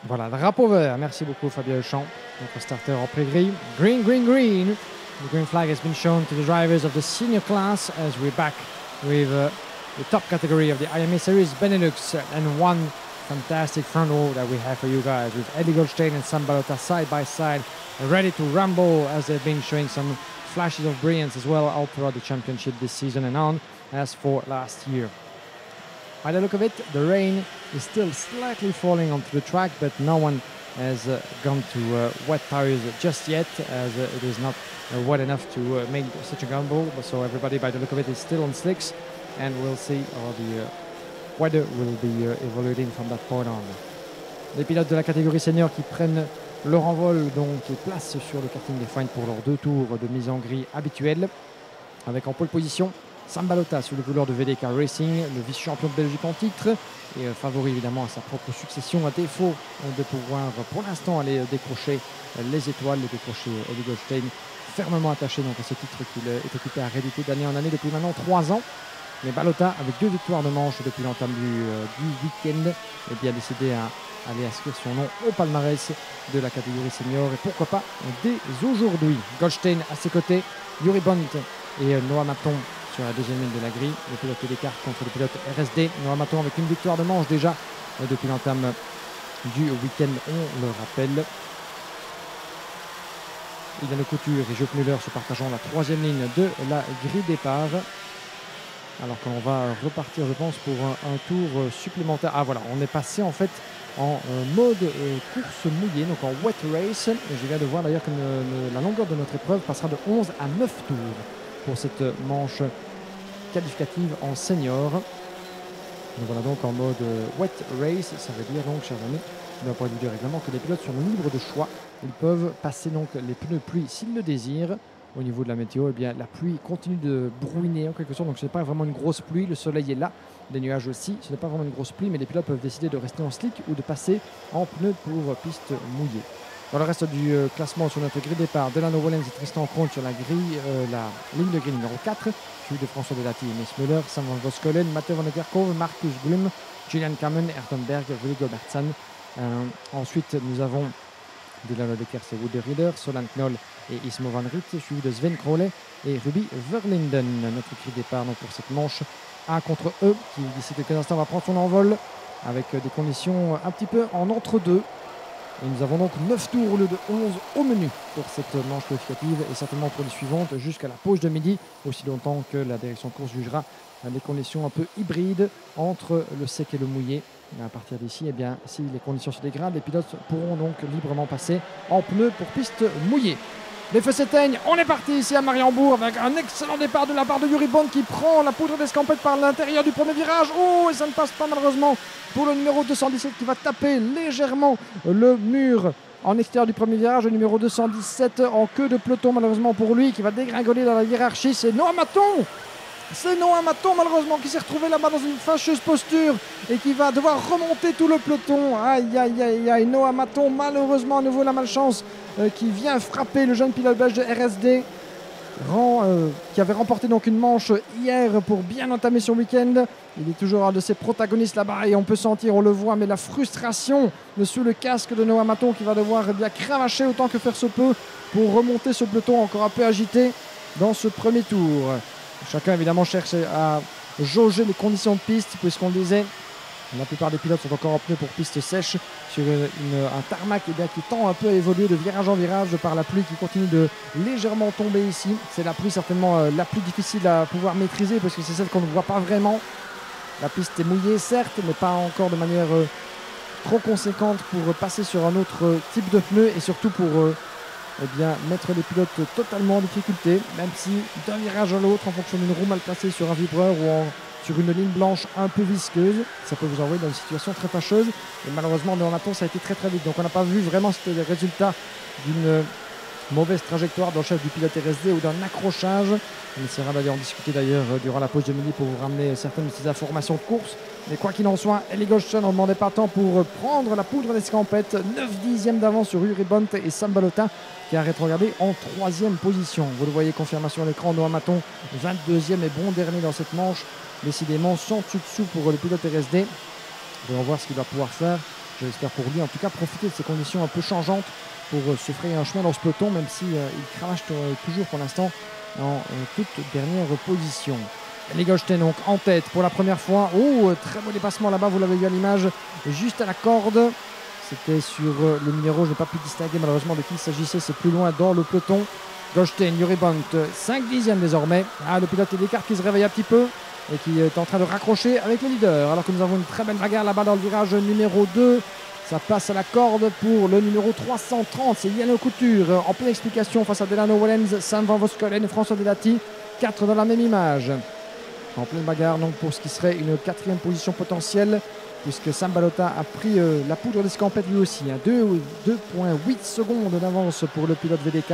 Voilà, drapeau vert. Merci beaucoup Fabien Champ, notre starter en pré-gris. Green, green, green. The green flag has been shown to the drivers of the senior class as we're back with the top category of the IMA Series Benelux and one fantastic front row that we have for you guys with Eddie Goldstein and Sam Balota side by side, ready to rumble as they've been showing some flashes of brilliance as well all throughout the championship this season and on as for last year. By the look of it, the rain is still slightly falling onto the track, but no one has gone to wet tires just yet, as it is not wet enough to make such a gamble. So everybody, by the look of it, is still on slicks, and we'll see how the weather will be evolving from that point on. Les pilotes de la catégorie senior qui prennent leur envol, donc et place sur le karting des Fines pour leurs 2 tours de mise en grille habituels, avec en pole position Sam Balota sous les couleurs de VDK Racing, le vice-champion de Belgique en titre et favori évidemment à sa propre succession, à défaut de pouvoir pour l'instant aller décrocher les étoiles, décrocher Eddie Goldstein, fermement attaché donc à ce titre qu'il est occupé à rééditer d'année en année depuis maintenant 3 ans. Mais Balota, avec 2 victoires de manche depuis l'entame du week-end, est bien décidé à aller inscrire son nom au palmarès de la catégorie senior et pourquoi pas dès aujourd'hui. Goldstein à ses côtés, Yuri Bont et Noah Maton sur la deuxième ligne de la grille. Le pilote d'écart contre le pilote RSD. Noah Maton avec une victoire de manche déjà depuis l'entame du week-end, on le rappelle. Yann Couture et Joep Muller se partageant la troisième ligne de la grille départ. Alors qu'on va repartir, je pense, pour un tour supplémentaire. Ah voilà, on est passé en fait en mode course mouillée, donc en wet race. Et je viens de voir d'ailleurs que la longueur de notre épreuve passera de 11 à 9 tours pour cette manche qualificative en senior. Nous voilà donc en mode wet race. Ça veut dire donc, chers amis, d'un point de vue du règlement, que les pilotes sont libres de choix. Ils peuvent passer donc les pneus pluie s'ils le désirent. Au niveau de la météo, eh bien, la pluie continue de brouiner en quelque sorte, donc ce n'est pas vraiment une grosse pluie, le soleil est là, les nuages aussi, ce n'est pas vraiment une grosse pluie, mais les pilotes peuvent décider de rester en slick ou de passer en pneus pour piste mouillée. Dans le reste du classement sur notre grille départ, Delano Wellens et Tristan Krohn sur la ligne de grille numéro 4, suivi de François Delati et Nils Müller, Sam van Voskelen, Matteo van der Kerkhoven, Marcus Blum, Julian Kamen, Ayrton Berg, Willy Gobertsan. Ensuite, nous avons Dylan Odeker et Wood Reader, Solan Knoll et Ismo Van Riet, suivi de Sven Krole et Ruby Verlinden. Notre cri de départ donc, pour cette manche 1 contre E qui d'ici quelques instants va prendre son envol avec des conditions un petit peu en entre-deux. Et nous avons donc 9 tours au lieu de 11 au menu pour cette manche qualificative et certainement pour les suivantes jusqu'à la pause de midi, aussi longtemps que la direction de course jugera des conditions un peu hybrides entre le sec et le mouillé. Et à partir d'ici, eh bien, si les conditions se dégradent, les pilotes pourront donc librement passer en pneus pour piste mouillée. Les feux s'éteignent, on est parti ici à Mariembourg avec un excellent départ de la part de Yuri Bont qui prend la poudre d'escampette par l'intérieur du premier virage. Oh, et ça ne passe pas malheureusement pour le numéro 217 qui va taper légèrement le mur en extérieur du premier virage. Le numéro 217 en queue de peloton malheureusement pour lui qui va dégringoler dans la hiérarchie. C'est Noah Maton. C'est Noah Maton malheureusement qui s'est retrouvé là-bas dans une fâcheuse posture et qui va devoir remonter tout le peloton. Aïe aïe aïe aïe, Noah Maton malheureusement à nouveau la malchance qui vient frapper le jeune pilote belge de RSD qui avait remporté donc une manche hier pour bien entamer son week-end. Il est toujours un de ses protagonistes là-bas et on peut sentir, on le voit, mais la frustration sous le casque de Noah Maton qui va devoir bien cravacher autant que faire se peut pour remonter ce peloton encore un peu agité dans ce premier tour. Chacun évidemment cherche à jauger les conditions de piste puisqu'on le disait, la plupart des pilotes sont encore en pneus pour piste sèche sur un tarmac qui tend un peu à évoluer de virage en virage par la pluie qui continue de légèrement tomber ici. C'est la pluie certainement la plus difficile à pouvoir maîtriser parce que c'est celle qu'on ne voit pas vraiment. La piste est mouillée certes mais pas encore de manière trop conséquente pour passer sur un autre type de pneu et surtout pour mettre les pilotes totalement en difficulté, même si d'un virage à l'autre, en fonction d'une roue mal placée sur un vibreur ou sur une ligne blanche un peu visqueuse, ça peut vous envoyer dans une situation très fâcheuse. Et malheureusement, dans la ça a été très très vite. Donc on n'a pas vu vraiment si c'était le résultat d'une mauvaise trajectoire dans le chef du pilote RSD ou d'un accrochage. On essaiera d'aller en discuter d'ailleurs durant la pause de midi pour vous ramener certaines de ces informations de course. Mais quoi qu'il en soit, Eddie Goldstein n'en demandait pas tant pour prendre la poudre d'escampette. 9 dixièmes d'avance sur Yuri Bont et Sam Balota qui a rétrogradé en 3e position. Vous le voyez, confirmation à l'écran, Noah Maton 22e et bon dernier dans cette manche. Décidément sans dessus-dessous pour le pilote RSD. On va voir ce qu'il va pouvoir faire j'espère pour lui en tout cas profiter de ces conditions un peu changeantes pour se frayer un chemin dans ce peloton, même si il cravache toujours pour l'instant en toute dernière position. Eli Goldstein donc en tête pour la première fois. Oh, très beau dépassement là-bas, vous l'avez vu à l'image, juste à la corde. C'était sur le numéro, je n'ai pas pu distinguer malheureusement de qui il s'agissait, c'est plus loin dans le peloton. Goldstein, Juri Bondt, 5 dixièmes désormais. Ah, le pilote Descartes qui se réveille un petit peu et qui est en train de raccrocher avec le leader. Alors que nous avons une très belle bagarre là-bas dans le virage numéro 2. Ça passe à la corde pour le numéro 330. C'est Yann Couture en pleine explication face à Delano Wellens, Sam Van Voskuilen et François Delati. 4 dans la même image. En pleine bagarre donc pour ce qui serait une 4e position potentielle, puisque Sam Balota a pris la poudre d'escampette lui aussi. 2,8 secondes d'avance pour le pilote VDK.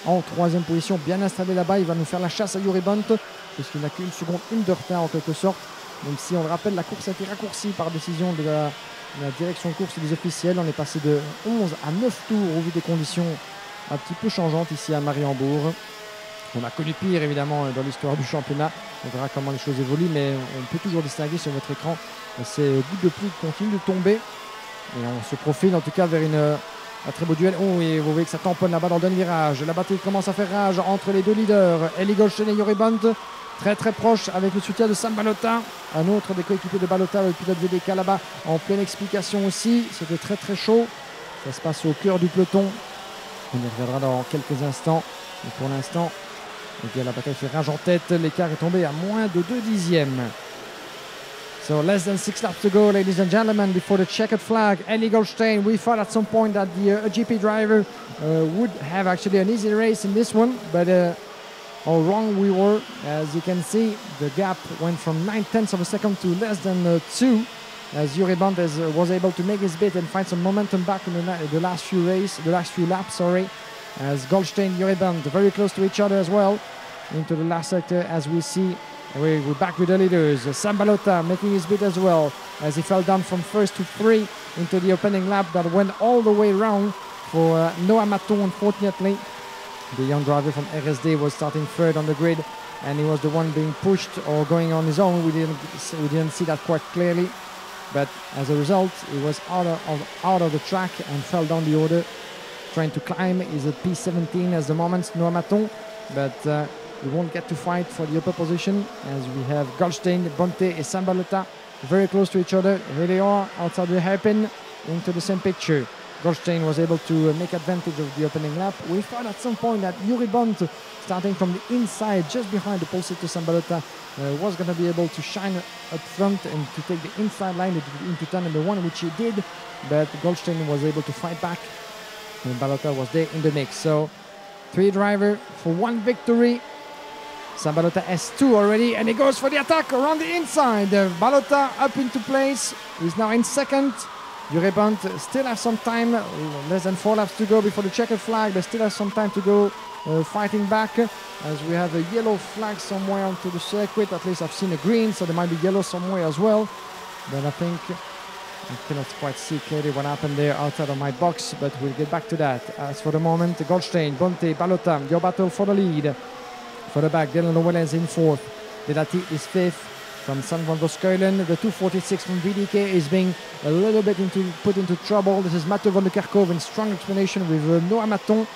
En 3e position, bien installé là-bas. Il va nous faire la chasse à Juri Bondt, puisqu'il n'a qu'une seconde, une de retard en quelque sorte. Même si on le rappelle, la course a été raccourcie par décision de la direction de course et des officiels. On est passé de 11 à 9 tours au vu des conditions un petit peu changeantes ici à Mariembourg. On a connu pire évidemment dans l'histoire du championnat. On verra comment les choses évoluent, mais on peut toujours distinguer sur votre écran ces gouttes de pluie qui continuent de tomber. Et on se profile en tout cas vers un très beau duel. Oh, et vous voyez que ça tamponne là-bas dans le dernier virage. La bataille commence à faire rage entre les deux leaders, Eli Goldstein et Juri Bondt. Très très proche avec le soutien de Sam Balota, un autre des coéquipiers de Balota, le pilote VDK là-bas en pleine explication aussi. C'était très très chaud. Ça se passe au cœur du peloton. On y reviendra dans quelques instants. Et pour l'instant, la bataille fait rage en tête. L'écart est tombé à moins de 2 dixièmes. So less than 6 laps to go, ladies and gentlemen, before the checkered flag. Eli Goldstein, we thought at some point that the GP driver would have actually an easy race in this one, but how wrong we were. As you can see, the gap went from 9/10 of a second to less than 2, as Juri Bondt was able to make his bit and find some momentum back in the last few laps, as Goldstein, Juri Bondt very close to each other as well into the last sector, as we see. We're back with the leaders. Sam Balota making his bit as well, as he fell down from first to 3 into the opening lap that went all the way round for Noah Maton, unfortunately. The young driver from RSD was starting third on the grid, and he was the one being pushed or going on his own. We didn't see that quite clearly, but as a result, he was out of the track and fell down the order. Trying to climb is at P17 at the moment, Noah Maton, but we won't get to fight for the upper position, as we have Goldstein, Bonte and Sam Balota very close to each other. Here they are outside the hairpin into the same picture. Goldstein was able to make advantage of the opening lap. We thought at some point that Juri Bondt, starting from the inside, just behind the pole sitter Sam Balota, was going to be able to shine up front and to take the inside line into turn number 1, which he did, but Goldstein was able to fight back, and Balota was there in the mix. So 3 drivers for 1 victory. Sam Balota has 2 already, and he goes for the attack around the inside. Balota up into place. He's now in second. Juri Bondt still has some time, less than 4 laps to go before the checkered flag, but still has some time to go fighting back, as we have a yellow flag somewhere onto the circuit. At least I've seen a green, so there might be yellow somewhere as well. But I think I cannot quite see clearly what happened there outside of my box, but we'll get back to that. As for the moment, Goldstein, Bonte, Balota, your battle for the lead. For the back, Delano Wellens in 4th. Delati is 5th. From Sam Van Voskuilen, the 246 from VDK is being a little bit put into trouble. This is Mathieu van der Kerkhoven in strong explanation with Noah Maton.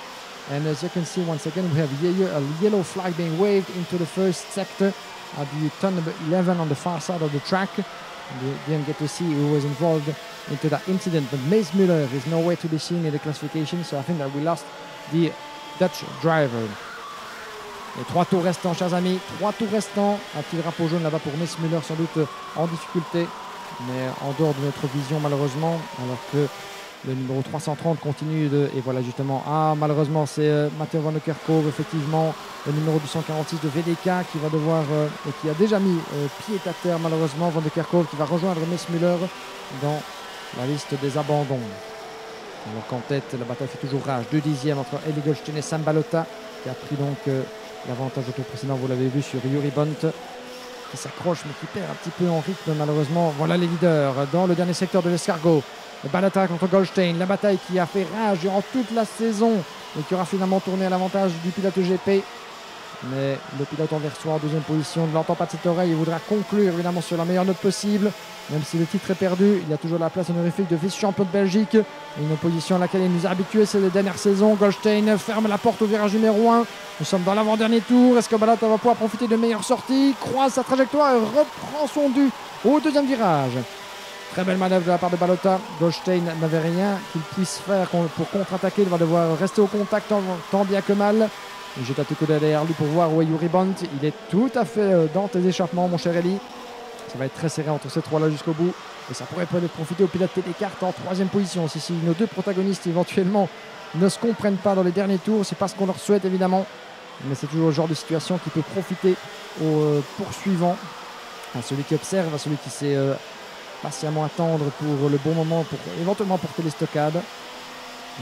And as you can see, once again, we have a yellow flag being waved into the first sector at the turn number 11 on the far side of the track. We didn't get to see who was involved into that incident, but Mace Müller is nowhere to be seen in the classification, so I think that we lost the Dutch driver. Et 3 tours restants, chers amis, 3 tours restants. Un petit drapeau jaune là-bas pour Mace Müller, sans doute en difficulté, mais en dehors de notre vision malheureusement, alors que le numéro 330 continue et voilà justement, malheureusement c'est Mathieu van der Kerkhoven, effectivement, le numéro 246 de VDK qui va devoir, et qui a déjà mis pied à terre malheureusement, van der Kerkhoven qui va rejoindre Mace Müller dans la liste des abandons. Alors qu'en tête, la bataille fait toujours rage, 2 dixièmes entre Eli Goldstein et Sam Balota, qui a pris donc l'avantage au tour précédent, vous l'avez vu, sur Juri Bondt, qui s'accroche mais qui perd un petit peu en rythme malheureusement. Voilà les leaders dans le dernier secteur de l'escargot. Balota contre Goldstein, la bataille qui a fait rage durant toute la saison et qui aura finalement tourné à l'avantage du pilote GP. Mais le pilote anversois en deuxième position ne l'entend pas de cette oreille. Il voudra conclure évidemment sur la meilleure note possible. Même si le titre est perdu, il y a toujours la place honorifique de vice-champion de Belgique. Une opposition à laquelle il nous a habitués ces dernières saisons. Goldstein ferme la porte au virage numéro 1. Nous sommes dans l'avant-dernier tour. Est-ce que Balota va pouvoir profiter de meilleures sorties? Croise sa trajectoire et reprend son dû au deuxième virage. Très belle manœuvre de la part de Balota. Goldstein n'avait rien qu'il puisse faire pour contre-attaquer. Il va devoir rester au contact tant bien que mal. Il jette un petit coup d'œil derrière lui pour voir où est Yuri Bont. Il est tout à fait dans tes échappements, mon cher Eli. Ça va être très serré entre ces trois-là jusqu'au bout. Et ça pourrait peut-être profiter au pilote Télécart en troisième position. Si nos deux protagonistes éventuellement ne se comprennent pas dans les derniers tours, c'est pas ce qu'on leur souhaite évidemment. Mais c'est toujours le genre de situation qui peut profiter aux poursuivants, à celui qui observe, à celui qui sait patiemment attendre pour le bon moment, pour éventuellement porter les stockades.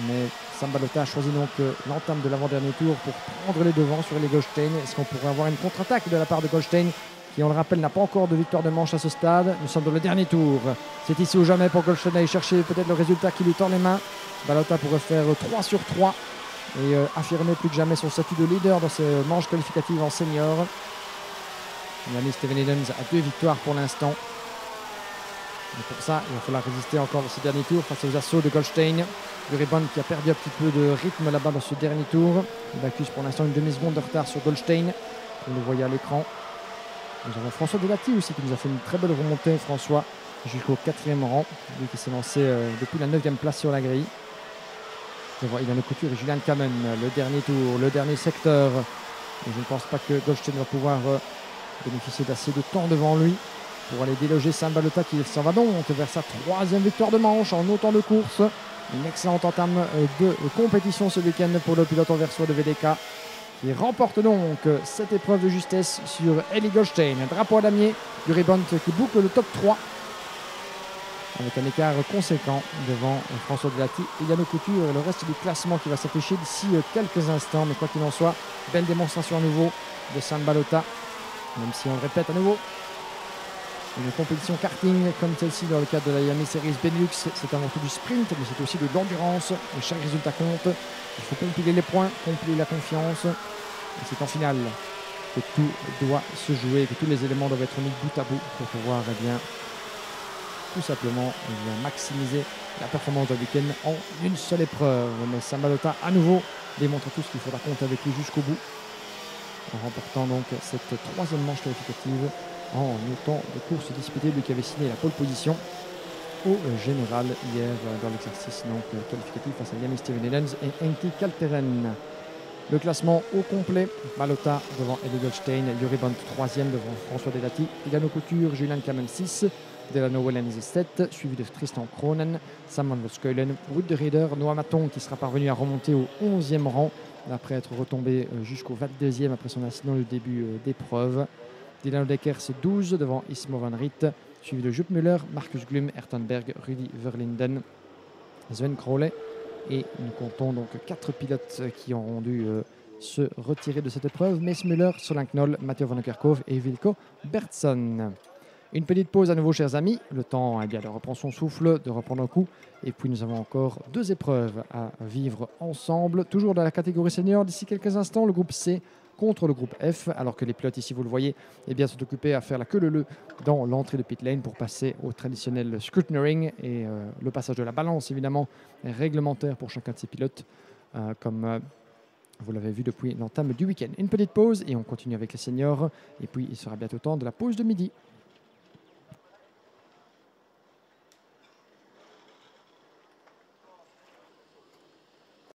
Mais Sam Balota a choisi donc l'entame de l'avant-dernier tour pour prendre les devants sur les Goldstein. Est-ce qu'on pourrait avoir une contre-attaque de la part de Goldstein, qui, on le rappelle, n'a pas encore de victoire de manche à ce stade? Nous sommes dans le dernier tour. C'est ici ou jamais pour Goldstein d'aller chercher peut-être le résultat qui lui tend les mains. Balota pourrait faire 3 sur 3 et affirmer plus que jamais son statut de leader dans ces manches qualificatives en senior. L'ami Steven Edens a 2 victoires pour l'instant. Et pour ça, il va falloir résister encore dans ce dernier tour face aux assauts de Goldstein. Yuri Bont qui a perdu un petit peu de rythme là-bas dans ce dernier tour. Il accuse pour l'instant une demi-seconde de retard sur Goldstein. Vous le voyez à l'écran. Nous avons François Delati aussi qui nous a fait une très belle remontée. François jusqu'au 4e rang. Lui qui s'est lancé depuis la 9e place sur la grille. Il a le couture et Julian Kamen. Le dernier tour, le dernier secteur. Et je ne pense pas que Goldstein va pouvoir bénéficier d'assez de temps devant lui pour aller déloger Sam Balota qui s'en va donc vers sa 3e victoire de manche en autant de courses. Une excellente entame de compétition ce week-end pour le pilote anversois de VDK qui remporte donc cette épreuve de justesse sur Eli Goldstein. Drapeau à damier, Yuri Bont qui boucle le top 3 avec un écart conséquent devant François Delati et Yannou Couture et le reste du classement qui va s'afficher d'ici quelques instants. Mais quoi qu'il en soit, belle démonstration à nouveau de Sam Balota, même si on le répète à nouveau. Une compétition karting comme celle-ci dans le cadre de la Yami Series Benelux, c'est avant tout du sprint, mais c'est aussi de l'endurance. Et chaque résultat compte. Il faut compiler les points, compiler la confiance. Et c'est en finale que tout doit se jouer, que tous les éléments doivent être mis bout à bout pour pouvoir tout simplement maximiser la performance du week-end en une seule épreuve. Mais Sam Balota à nouveau démontre tout ce qu'il faudra compter avec lui jusqu'au bout, en remportant donc cette 3e manche qualificative en autant de courses disputées, lui qui avait signé la pole position au général hier dans l'exercice qualificatif face à Yami Steven Edens et Enki Kalteren. Le classement au complet, Balota devant Eli Goldstein, Yuri Bont 3e devant François Delati, Yannou Couture, Julian Kamen 6, Delano Wellens 7, suivi de Tristan Kronen, Sam van Voskuilen, Wood de Rieder, Noah Maton qui sera parvenu à remonter au 11e rang après être retombé jusqu'au 22e après son accident de début d'épreuve. Dylan Decker c'est 12 devant Ismo van Riet, suivi de Jupp Müller, Marcus Glum, Ertenberg, Rudy Verlinden, Sven Krole. Et nous comptons donc 4 pilotes qui auront dû se retirer de cette épreuve. Mees Müller, Solen Knoll, Mathieu Van Kerkhove et Wilco Bertson. Une petite pause à nouveau, chers amis. Le temps de reprendre son souffle, de reprendre un coup. Et puis nous avons encore 2 épreuves à vivre ensemble. Toujours dans la catégorie senior, d'ici quelques instants, le groupe C contre le groupe F, alors que les pilotes ici, vous le voyez, sont occupés à faire la queue leu dans l'entrée de pit lane pour passer au traditionnel scrutineering et le passage de la balance, évidemment, est réglementaire pour chacun de ces pilotes, comme vous l'avez vu depuis l'entame du week-end. Une petite pause et on continue avec les seniors. Et puis, il sera bientôt temps de la pause de midi.